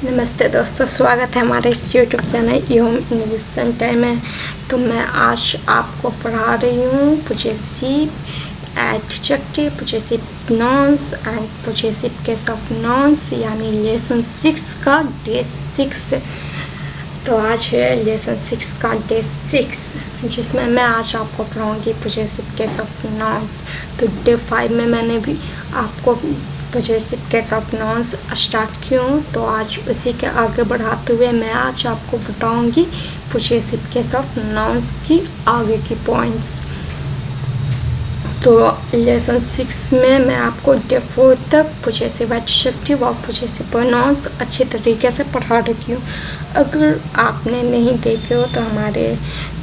नमस्ते दोस्तों, स्वागत है हमारे इस यूट्यूब चैनल यूम इंग्लिश सेंटर में। तो मैं आज आपको पढ़ा रही हूँ possessive adjective, possessive nouns and possessive case of nouns, यानी लेसन 6 का डे 6। तो आज है लेसन 6 का डे 6, जिसमें मैं आज आपको पढ़ाऊँगी पोजेसिव केस ऑफ नाउन्स। तो डे 5 में मैंने भी आपको possessive case of nouns start किया, तो आज उसी के आगे बढ़ाते हुए मैं आज आपको बताऊंगी पोजेसिव केस ऑफ नाउन्स की आगे की पॉइंट्स। तो लेसन 6 में मैं आपको डे 4 तक पोजेसिव एडजेक्टिव और पोजेसिव प्रोनाउंस अच्छे तरीके से पढ़ा रखी हूँ। अगर आपने नहीं देखे हो तो हमारे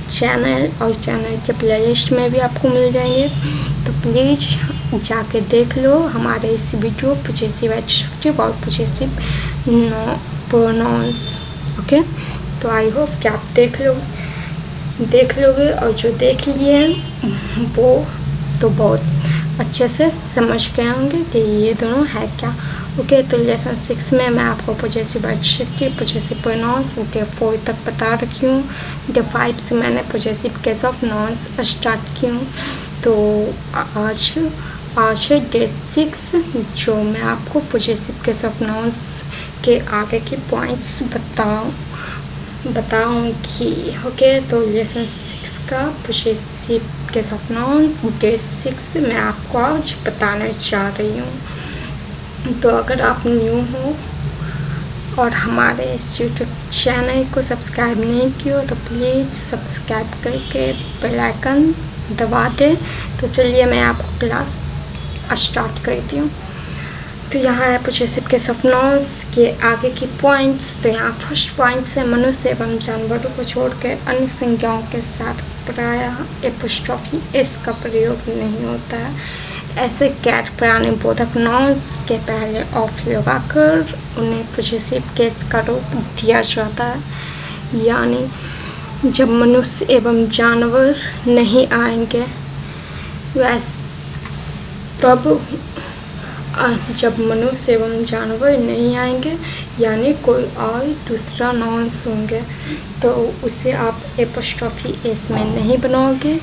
चैनल और चैनल के प्लेलिस्ट में भी आपको मिल जाएंगे, तो प्लीज़ जाके देख लो हमारे इस वीडियो पोजेसिव एडजेक्टिव और पोजेसिव प्रोनाउंस। ओके, तो आई होप कि आप देख लोगे, और जो देख लिए वो तो बहुत अच्छे से समझ गए होंगे कि ये दोनों है क्या। ओके, तो लेसन 6 में मैं आपको possessive adjective, possessive pronoun day 4 तक बता रखी हूँ। डे 5 से मैंने possessive case of nouns start की हूँ। तो आज है डे 6, जो मैं आपको पोजेसिव केस ऑफ नाउन्स के आगे की पॉइंट्स बताऊंगी। ओके, तो लेसन 6 का possessive case of nouns day 6 मैं आपको आज बताने जा रही हूँ। तो अगर आप न्यू हो और हमारे इस यूट्यूब चैनल को सब्सक्राइब नहीं किया हो तो प्लीज़ सब्सक्राइब करके बेल आइकन दबा दें। तो चलिए मैं आपको क्लास स्टार्ट करती हूँ। तो यहाँ है पोजेसिव केस ऑफ नाउन्स के आगे की पॉइंट्स। तो यहाँ फर्स्ट पॉइंट से मनुष्य एवं जानवरों को छोड़कर अन्य संज्ञाओं के साथ प्रायः एपोस्ट्रोफी एस का प्रयोग नहीं होता है। ऐसे गैर प्राणीबोधक नाउन्स के पहले ऑफ लगाकर उन्हें पोजेसिव केस का रूप दिया जाता है, यानी जब मनुष्य एवं जानवर नहीं आएंगे जब मनुष्य एवं जानवर नहीं आएंगे यानी कोई और दूसरा नाउन्स होंगे, तो उसे आप एपोस्ट्रोफी एस में नहीं बनाओगे।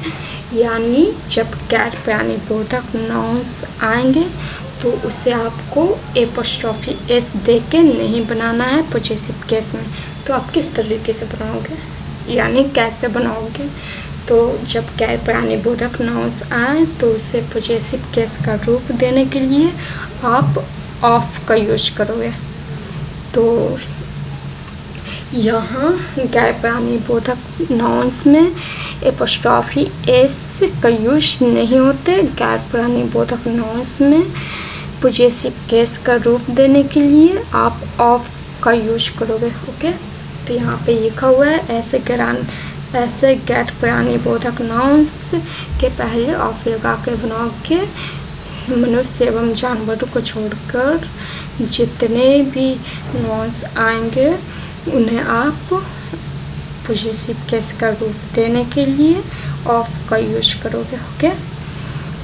यानी जब गैर प्राणीबोधक नाउन्स आएंगे तो उसे आपको एपोस्ट्रोफी एस दे के नहीं बनाना है पोजेसिव केस में। तो आप किस तरीके से बनाओगे, यानी कैसे बनाओगे? तो जब गैर प्राणीबोधक नाउन्स आए तो उसे पोजेसिव केस का रूप देने के लिए आप ऑफ का यूज करोगे। तो यहाँ गैर प्राणीबोधक नाउन्स में एपोस्ट्रोफी एस का यूज नहीं होते। गैर प्राणीबोधक नाउन्स में पोजेसिव केस का रूप देने के लिए आप ऑफ का यूज करोगे। ओके, तो यहाँ पे लिखा हुआ है ऐसे गैर प्राणीबोधक नाउन्स के पहले ऑफ लगा के बनाओगे। मनुष्य एवं जानवरों को छोड़कर जितने भी नाउन्स आएंगे उन्हें आप पोजेसिव केस का रूप देने के लिए ऑफ का यूज करोगे। ओके,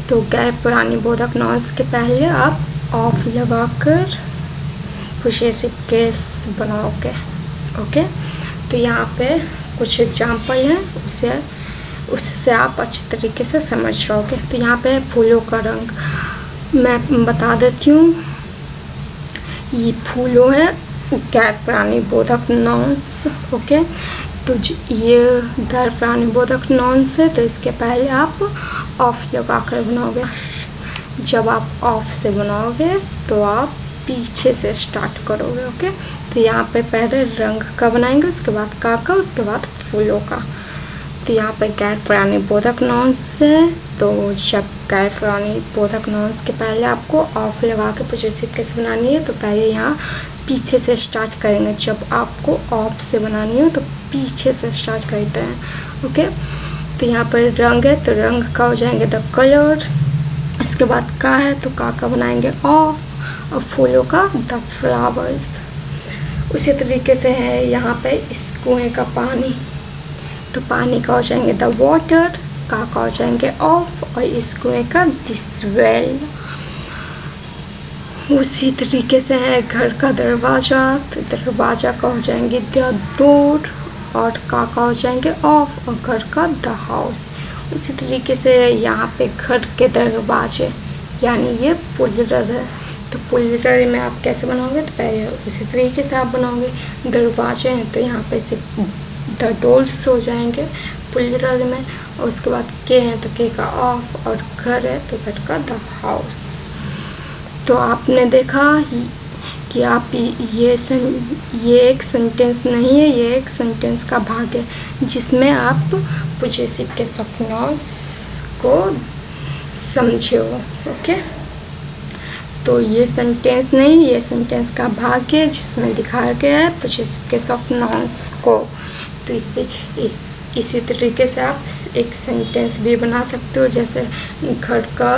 तो गैर प्राणीबोधक नाउन्स के पहले आप ऑफ लगाकर पोजेसिव केस बनाओगे। ओके, तो यहाँ पे कुछ एग्जाम्पल हैं, उससे आप अच्छी तरीके से समझ जाओगे। तो यहाँ पे फूलों का रंग मैं बता देती हूँ। ये फूलों है गैर प्राणीबोधक नाउन्स। ओके, तो ये गैर प्राणीबोधक नाउन्स है, तो इसके पहले आप ऑफ लगा कर बनाओगे। जब आप ऑफ से बनाओगे तो आप पीछे से स्टार्ट करोगे। ओके, तो यहाँ पे पहले रंग का बनाएंगे, उसके बाद का, उसके बाद फूलों का। तो यहाँ पे गैर प्राणीबोधक नाउन्स है, तो जब गैर प्राणीबोधक नाउन्स के पहले आपको ऑफ लगा के पोजेसिव केस बनानी है तो पहले यहाँ पीछे से स्टार्ट करेंगे। जब आपको ऑफ से बनानी हो तो पीछे से स्टार्ट करते हैं। ओके, तो यहाँ पर रंग है, तो रंग का हो जाएंगे द कलर। इसके बाद का है तो का बनाएंगे ऑफ, और फूलों का द फ्लावर्स। उसी तरीके से है यहाँ पे इस कुएं का पानी, तो पानी का हो जाएंगे द वाटर, का हो जाएंगे ऑफ, और इस कुएं का दिस वेल। उसी तरीके से है घर का दरवाज़ा, तो दरवाज़ा का हो जाएंगे द डोर और का हो जाएंगे ऑफ, और घर का द हाउस। उसी तरीके से यहाँ पे घर के दरवाजे यानी ये प्लूरल है, तो प्लूरल में आप कैसे बनाओगे, तो पहले उसी तरीके से आप बनाओगे। दरवाजे हैं तो यहाँ पे सिर्फ द डोर्स हो जाएंगे प्लूरल में, और उसके बाद के हैं तो के का ऑफ, और घर है तो घर का द हाउस। तो आपने देखा कि आप ये एक सेंटेंस नहीं है, ये एक सेंटेंस का भाग है जिसमें आप पोजेसिव के सॉफ्ट नाउन्स को समझे हो। ओके, तो ये सेंटेंस नहीं, ये सेंटेंस का भाग है जिसमें दिखाया गया है पोजेसिव के सॉफ्ट नाउन्स को। तो इसी तरीके से आप एक सेंटेंस भी बना सकते हो, जैसे घर का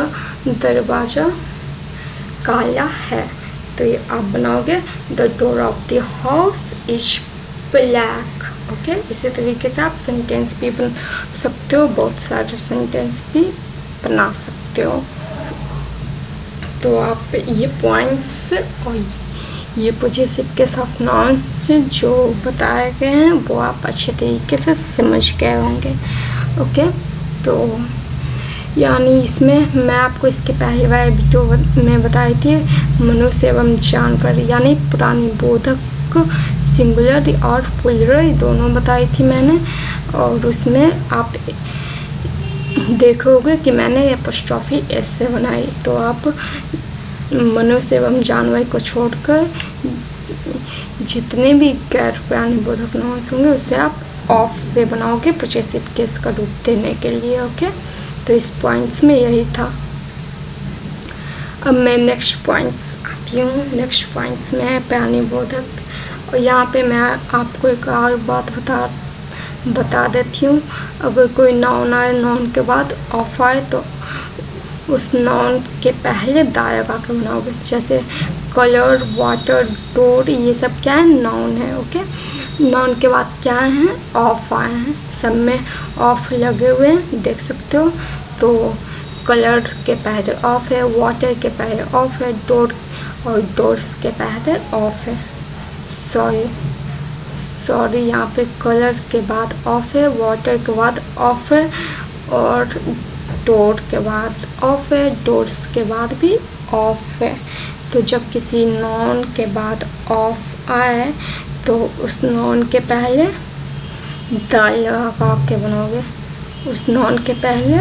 दरवाज़ा काला है, तो ये आप बनाओगे the door of the house is black. Okay, इसी तरीके से आप सेंटेंस भी बना सकते हो, बहुत सारे सेंटेंस भी बना सकते हो। तो आप ये पॉइंट्स और ये पोजेसिव के सॉफ्ट नाउन्स जो बताए गए हैं वो आप अच्छे तरीके से समझ गए होंगे। ओके, तो यानी इसमें मैं आपको इसके पहले वाले वीडियो में बताई थी मनुष्य एवं जानवर, यानी पुरानी बोधक सिंगुलर और प्लूरल दोनों बताई थी मैंने, और उसमें आप देखोगे कि मैंने एपोस्ट्रोफी एस से बनाई। तो आप मनुष्य एवं जानवर को छोड़कर जितने भी गैर पुरानी बोधक नाउन्स होंगे उसे आप ऑफ से बनाओगे पोजेसिव केस का रूप देने के लिए। ओके, तो इस पॉइंट्स में यही था। अब मैं नेक्स्ट पॉइंट्स आती हूँ। नेक्स्ट पॉइंट्स में है पुरानी बोधक, और यहाँ पे मैं आपको एक और बात बता देती हूँ। अगर कोई नाउन आए, नाउन के बाद ऑफ आए, तो उस नाउन के पहले दा लगा के बनाओगे। जैसे कलर, वाटर, डोर, ये सब क्या है, नाउन है। ओके, नाउन के बाद क्या है, ऑफ आए हैं, सब में ऑफ लगे हुए हैं, देख सकते हो। तो कलर के पहले ऑफ है, वाटर के पहले ऑफ है, डोर और डोर्स के पहले ऑफ है। सॉरी यहाँ पे कलर के बाद ऑफ है, वाटर के बाद ऑफ है, और डोर के बाद ऑफ है, डोर्स के बाद भी ऑफ है। तो जब किसी नाउन के बाद ऑफ आए तो उस नाउन के पहले दा लगा के बनाओगे, उस नाउन के पहले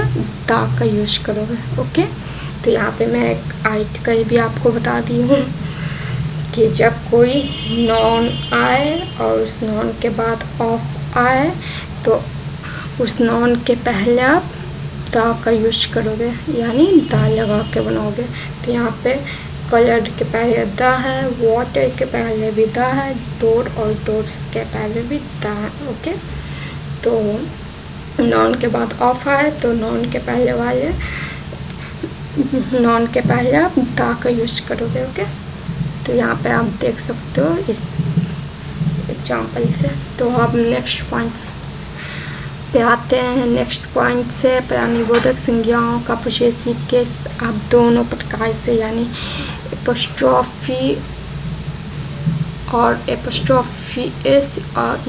दा का यूज करोगे। ओके, तो यहाँ पे मैं एक आर्टिकल भी आपको बता दी हूँ कि जब कोई नाउन आए और उस नाउन के बाद ऑफ आए तो उस नाउन के पहले आप दा का यूज करोगे, यानी दा लगा के बनाओगे। तो यहाँ पे कलर के पहले दा है, वाटर के पहले भी दा है, डोर और डोर्स के पहले भी दा है। ओके, तो नॉन के बाद ऑफ आए तो नॉन के पहले आप दा का यूज करोगे। ओके, तो यहाँ पे आप देख सकते हो इस एग्जाम्पल से। तो अब नेक्स्ट पॉइंट्स पे आते हैं। नेक्स्ट पॉइंट से पुरानी बोधक संज्ञाओं का पोजेसिव केस आप दोनों प्रकार से, यानी एपोस्ट्रोफी और एपोस्ट्रोफी एस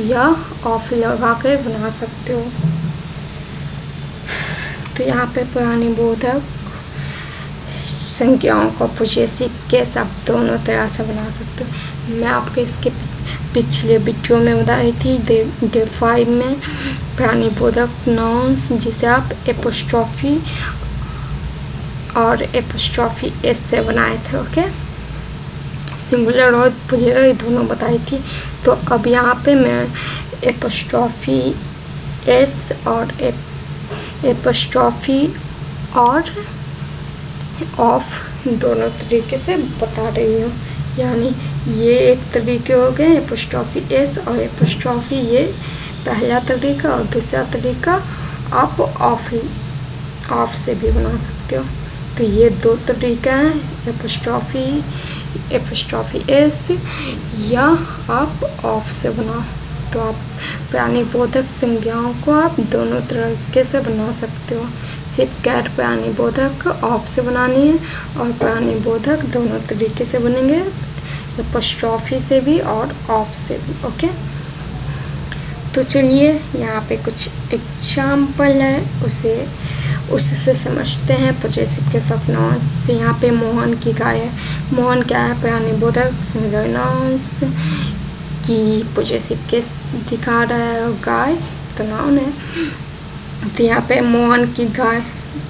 या ऑफ लगा कर बना सकते हो। तो यहाँ पे पुरानी बोधक संज्ञाओं का पोजेसिव केस आप दोनों तरह से बना सकते हो। मैं आपको इसके पिछले वीडियो में बताई थी डे 5 में पुरानी बोधक नाउन्स जिसे आप एपोस्ट्रोफी और एपोस्ट्रोफी एस से बनाए थे। ओके, सिंगुलर और प्लूरल दोनों बताई थी। तो अब यहाँ पे मैं एपोस्ट्रोफी एस और एपोस्ट्रोफी और ऑफ दोनों तरीके से बता रही हूँ। यानी ये एक तरीके हो गए एपोस्ट्रोफी एस और एपोस्ट्रोफी, ये पहला तरीका, और दूसरा तरीका आप ऑफ से भी बना सकते हो। तो ये दो तरीका हैं, एपोस्ट्रोफी एस या आप ऑफ से बनाओ। तो आप पुरानी बोधक संज्ञाओं को आप दोनों तरीके से बना सकते हो। सिर्फ गैर प्राणी बोधक ऑफ से बनानी है और प्राणी बोधक दोनों तरीके से बनेंगे, एपोस्ट्रॉफी से भी और ऑफ से भी। ओके, तो चलिए यहाँ पे कुछ एग्जाम्पल है, उससे समझते हैं पोजेसिव केस ऑफ नाउन्स। तो यहाँ पे मोहन की गाय है, मोहन क्या है, प्राणी बोधक सिंगुलर नाउन्स की पोजेसिव केस दिखा रहा है, और गाय तो नाउन है। तो यहाँ पे मोहन की गाय,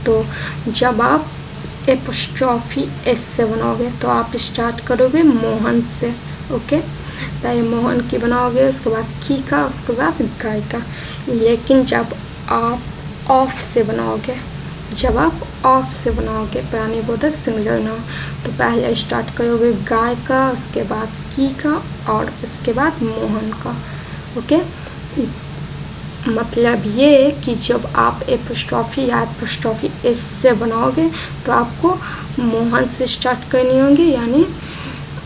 तो जब आप एपोस्ट्रॉफी एस से बनाओगे तो आप स्टार्ट करोगे मोहन से। ओके, पहले मोहन की बनाओगे, उसके बाद की का, उसके बाद गाय का। लेकिन जब आप ऑफ से बनाओगे, प्राणी बोधक सिंगुलर नाउन, तो पहले स्टार्ट करोगे गाय का, उसके बाद की का और उसके बाद मोहन का। ओके, मतलब ये कि जब आप एपोस्ट्रॉफी या एपोस्ट्रॉफी एस से बनाओगे तो आपको मोहन से स्टार्ट करनी होगी, यानी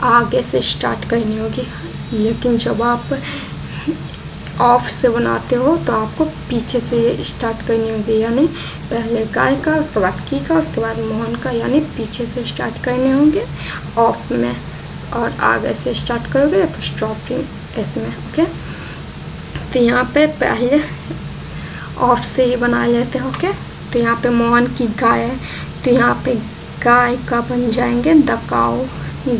आगे से स्टार्ट करनी होगी। लेकिन जब आप ऑफ से बनाते हो तो आपको पीछे से ये स्टार्ट करनी होगी, यानी पहले गाय का, उसके बाद की का, उसके बाद मोहन का, यानी पीछे से स्टार्ट करने होंगे ऑफ में, और आगे से स्टार्ट करोगे एपोस्ट्रॉफी एस में। ओके, तो यहाँ पे पहले ऑफ से ही बना लेते हैं। ओके, तो यहाँ पे मोहन की गाय है, तो यहाँ पे गाय का बन जाएंगे द काऊ,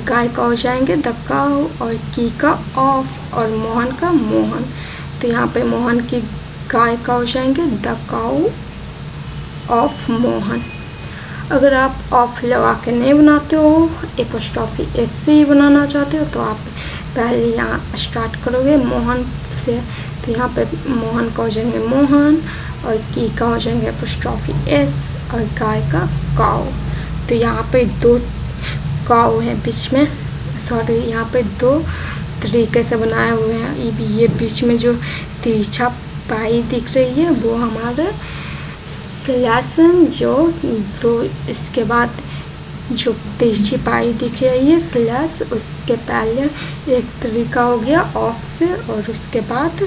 गाय का हो जाएंगे द काऊ, और की का ऑफ और मोहन का मोहन। तो यहाँ पे मोहन की गाय का हो जाएंगे द काऊ ऑफ मोहन। अगर आप ऑफ लगा के नहीं बनाते हो, एपोस्ट्रॉफी एस से ही बनाना चाहते हो, तो आप पहले यहाँ स्टार्ट करोगे मोहन से। तो यहाँ पे मोहन का हो जाएंगे मोहन, और की का हो जाएंगे एपोस्ट्रॉफी एस, और गाय का काऊ। तो यहाँ पे दो काऊ है बीच में, सॉरी यहाँ पे दो तरीके से बनाए हुए हैं। ये बीच में जो तिरछा पाई दिख रही है वो हमारा स्लैशन, जो दो इसके बाद जो तिरछी पाई दिख रही है स्लैश, उसके पहले एक तरीका हो गया ऑफ से, और उसके बाद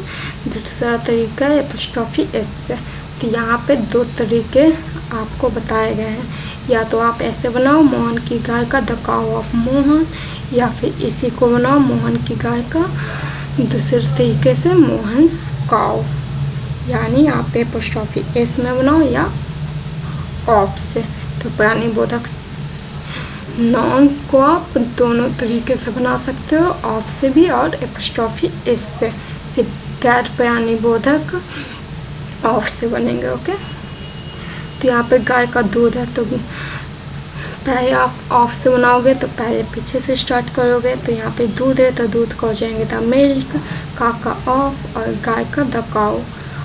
दूसरा तरीका है एपोस्ट्रॉफी एस से। तो यहाँ पे दो तरीके आपको बताए गए हैं, या तो आप ऐसे बनाओ मोहन की गाय का द काऊ ऑफ मोहन, या फिर इसी को बनाओ मोहन की गाय का दूसरे तरीके से मोहन्स काऊ, यानी आप एपोस्ट्रॉफी एस में बनाओ या ऑफ से। तो प्राणी बोधक नाउन को आप दोनों तरीके से बना सकते हो, ऑफ से भी और एपोस्ट्रॉफी एस से। सिर्फ गैर प्राणी बोधक ऑफ से बनेंगे। ओके, तो यहाँ पे गाय का दूध है, तो पहले आप ऑफ से बनाओगे तो पहले पीछे से स्टार्ट करोगे। तो यहाँ पे दूध है, तो दूध का हो जाएंगे द मिल्क, का ऑफ, और गाय का द काऊ।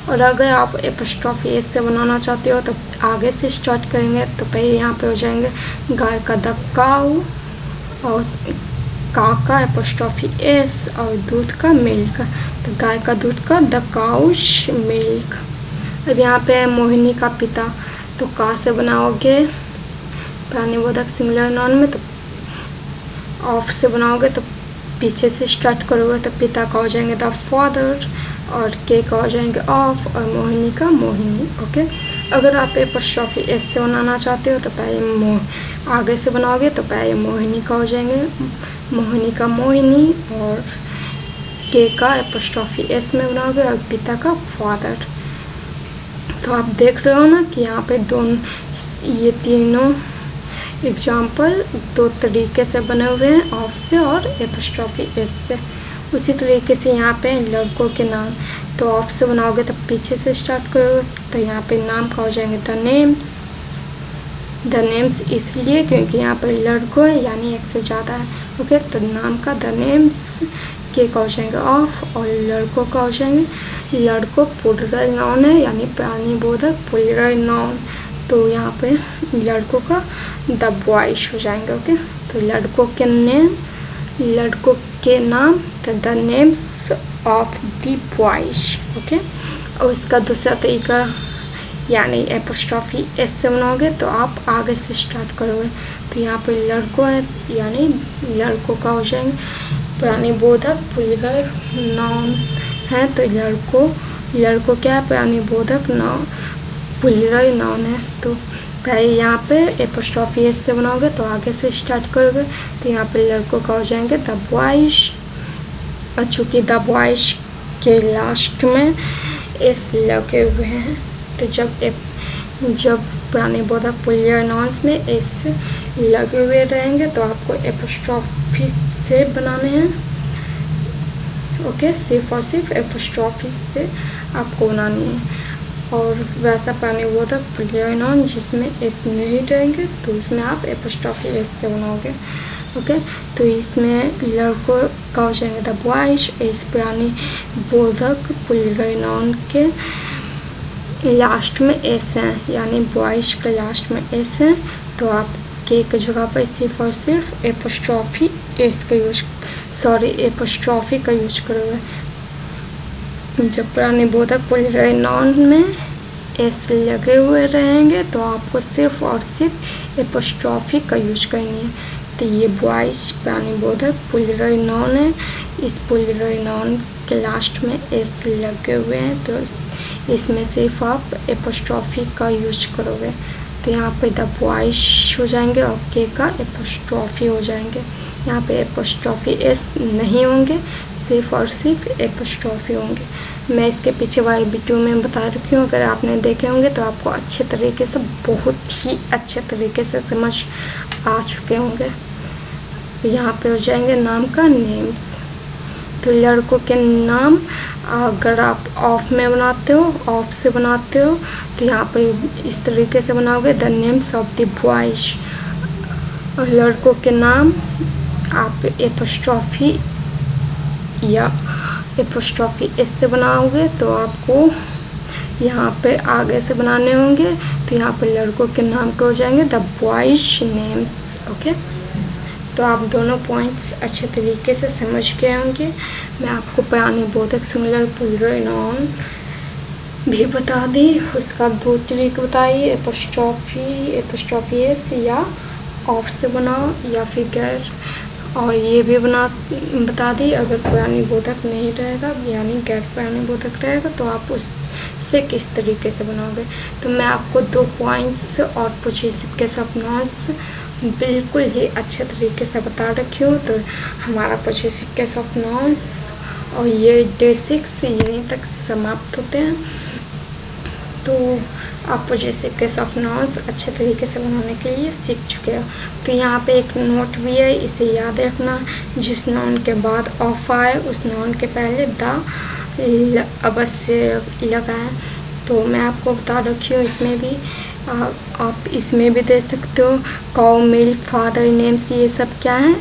और अगर आप एपोस्ट्रॉफी एस से बनाना चाहते हो तो आगे से स्टार्ट करेंगे। तो पहले यहाँ पे हो जाएंगे गाय का द काऊ, और का एपोस्ट्रॉफी एस, और दूध का मिल्क, तो गाय का दूध का द काउश मिल्क। अब यहाँ पे मोहिनी का पिता, तो का से बनाओगे प्राणी बोधक सिंगुलर नाउन में, तो ऑफ से बनाओगे तो पीछे से स्टार्ट करोगे, तो पिता का हो जाएंगे द फादर, और के का हो जाएंगे ऑफ, और मोहिनी का मोहिनी। ओके, अगर आप एपोस्ट्रॉफी एस से बनाना चाहते हो तो पहले आगे से बनाओगे, तो पहले मोहिनी का हो जाएंगे मोहिनी का मोहिनी, और के का एपोस्ट्रॉफी एस में बनाओगे, और पिता का फादर। तो आप देख रहे हो ना कि यहाँ पे दोनों ये तीनों एग्जाम्पल दो तरीके से बने हुए हैं, ऑफ से और एपोस्ट्रॉफी एस से। उसी तरीके से यहाँ पे लड़कों के नाम, तो ऑफ से बनाओगे तो पीछे से स्टार्ट करोगे, तो यहाँ पे नाम का हो जाएंगे द नेम्स इसलिए क्योंकि यहाँ पे लड़कों है, यानी एक से ज़्यादा है। ओके, तो नाम का द नेम्स, के का हो जाएंगे ऑफ, और लड़कों का हो जाएंगे लड़कों प्लूरल नाउन है, यानी प्राणी बोधक प्लूरल नाउन, तो यहाँ पे लड़कों का द बॉयज हो जाएंगे। ओके, तो लड़कों के नाम तो the names of the boys. Okay, और उसका दूसरा तरीका यानी एपोस्ट्रॉफी एस से बनाओगे तो आप आगे से स्टार्ट करोगे। तो यहाँ पे लड़कों है, यानी लड़कों का हो जाएंगे प्राणी बोधक प्लूरल नाउन है, तो लड़कों क्या है, प्राणी बोधक नाउन प्लूरल नाउन है। तो पहले यहाँ पे एपोस्ट्रॉफी एस से बनाओगे तो आगे से स्टार्ट करोगे तो यहाँ पे लड़कों का हो जाएंगे द बॉयज, और चूँकि द बॉयज के लास्ट में एस लगे हुए हैं तो जब पुराने बोधक प्लूरल नाउन्स में एस लगे हुए रहेंगे तो आपको एपोस्ट्रॉफी से बनाने हैं। ओके, सिर्फ और सिर्फ एपोस्ट्रॉफी से आपको बनानी है। और वैसा पुराने बोधक प्लूरल नाउन जिसमें एस नहीं रहेंगे तो उसमें आप एपोस्ट्रॉफी एस से बनाओगे। ओके, तो इसमें लड़कों का हो जाएंगे द बॉयज, इस पुरानी बोधक प्लूरल नाउन के लास्ट में एस है, यानी बॉयज के लास्ट में एस है तो आप के जगह पर सिर्फ और सिर्फ एपोस्ट्रॉफी एस का एपोस्ट्रॉफी का यूज करोगे। जब पुराने बोधक प्लूरल नाउन में एस लगे हुए रहेंगे तो आपको सिर्फ और सिर्फ एपोस्ट्रॉफी का यूज करनी है। तो ये बॉयज पुराने बोधक प्लूरल नाउन है, इस प्लूरल नाउन के लास्ट में एस लगे हुए हैं तो इसमें सिर्फ आप एपोस्ट्रॉफी का यूज करोगे। तो यहाँ पे द बॉयज हो जाएंगे और के का एपोस्ट्रॉफी हो जाएंगे। यहाँ पे एपोस्ट्रॉफी एस नहीं होंगे, सिर्फ और सिर्फ एपोस्ट्रॉफी होंगे। मैं इसके पीछे वाली वीडियो में बता रखी हूँ, अगर आपने देखे होंगे तो आपको अच्छे तरीके से, बहुत ही अच्छे तरीके से समझ आ चुके होंगे। यहाँ पे हो जाएंगे नाम का नेम्स। तो लड़कों के नाम अगर आप ऑफ में बनाते हो, ऑफ से बनाते हो तो यहाँ पे इस तरीके से बनाओगे the names of the boys. और लड़कों के नाम आप एपोस्ट्रॉफी या एपोस्ट्रॉफी एस से बनाओगे तो आपको यहाँ पे आगे से बनाने होंगे। तो यहाँ पे लड़कों के नाम के हो जाएंगे द बॉयज नेम्स। ओके, तो आप दोनों पॉइंट्स अच्छे तरीके से समझ गए होंगे। मैं आपको पुराने बोधक सिंगुलर प्लूरल नाउन भी बता दी, उसका 2 तरीके बताइए, एपोस्ट्रॉफी एस या ऑफ से बनाओ या फिर गैर, और ये भी बता दी अगर पुरानी बोधक नहीं रहेगा यानी गैर पुरानी बोधक रहेगा तो आप उससे किस तरीके से बनाओगे। तो मैं आपको 2 पॉइंट्स और पोजेसिव केस ऑफ नाउन्स बिल्कुल ही अच्छे तरीके से बता रखी हूँ। तो हमारा पोजेसिव केस ऑफ नाउन्स और ये डे 6 यहीं तक समाप्त होते हैं। तो आप पोजेसिव केस ऑफ नाउन्स अच्छे तरीके से बनाने के लिए सीख चुके हो। तो यहाँ पे एक नोट भी है, इसे याद रखना, जिस नाउन के बाद ऑफ आए उस नाउन के पहले द अवश्य लगाएं। तो मैं आपको बता रखी हूँ, इसमें भी आप इसमें भी दे सकते हो। काउ, मिल्क, फादर नेम्स, ये सब क्या है,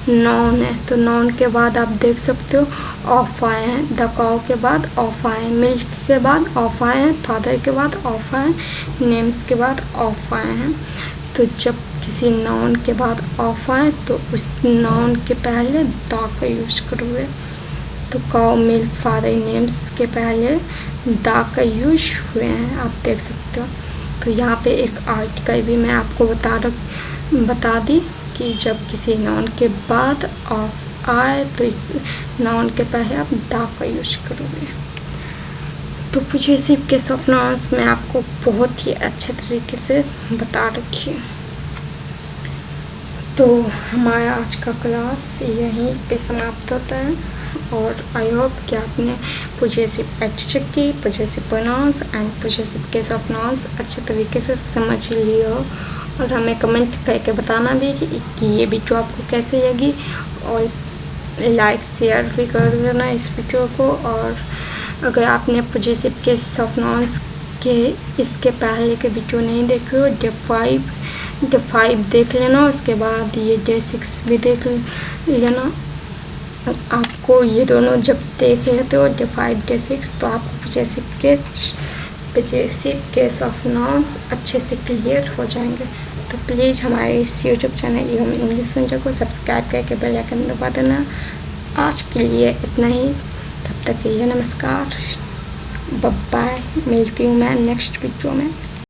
नाउन है। तो नाउन के बाद आप देख सकते हो ऑफ आए हैं, द काउ के बाद ऑफ आए हैं, मिल्क के बाद ऑफ आए हैं, फादर के बाद ऑफ आए हैं, नेम्स के बाद ऑफ आए हैं। तो जब किसी नाउन के बाद ऑफ आए तो उस नाउन के पहले द का यूज करोगे। तो काउ, मिल्क, फादर, नेम्स के पहले द का यूज हुए हैं, आप देख सकते हो। तो यहाँ पे एक आर्टिकल भी मैं आपको बता दी कि जब किसी नाउन के बाद ऑफ आए तो इस नाउन के पहले आप द का यूज करोगे। तो पोजेसिव केस ऑफ नाउन्स मैं आपको बहुत ही अच्छे तरीके से बता रखी है। तो हमारा आज का क्लास यहीं पे समाप्त होता है और आई होप कि आपने possessive adjective, possessive pronouns and possessive case of nouns अच्छे तरीके से समझ लिए हो। और हमें कमेंट करके बताना भी कि ये वीडियो आपको कैसी लगी, और लाइक शेयर भी कर देना इस वीडियो को। और अगर आपने पोजेसिव केस ऑफ नाउन्स के इसके पहले के वीडियो नहीं देखे हो, डे 5 देख लेना, उसके बाद ये डे 6 भी देख लेना। आपको ये दोनों जब देख लेते हो डे 5 डे 6 तो आपको पोजेसिव केस ऑफ नाउन्स अच्छे से क्लियर हो जाएंगे। तो प्लीज़ हमारे इस YouTube channel UM English centre को सब्सक्राइब करके बेल आइकन दबा देना। आज के लिए इतना ही, तब तक के लिए नमस्कार, बाय। मिलती हूँ मैं नेक्स्ट वीडियो में।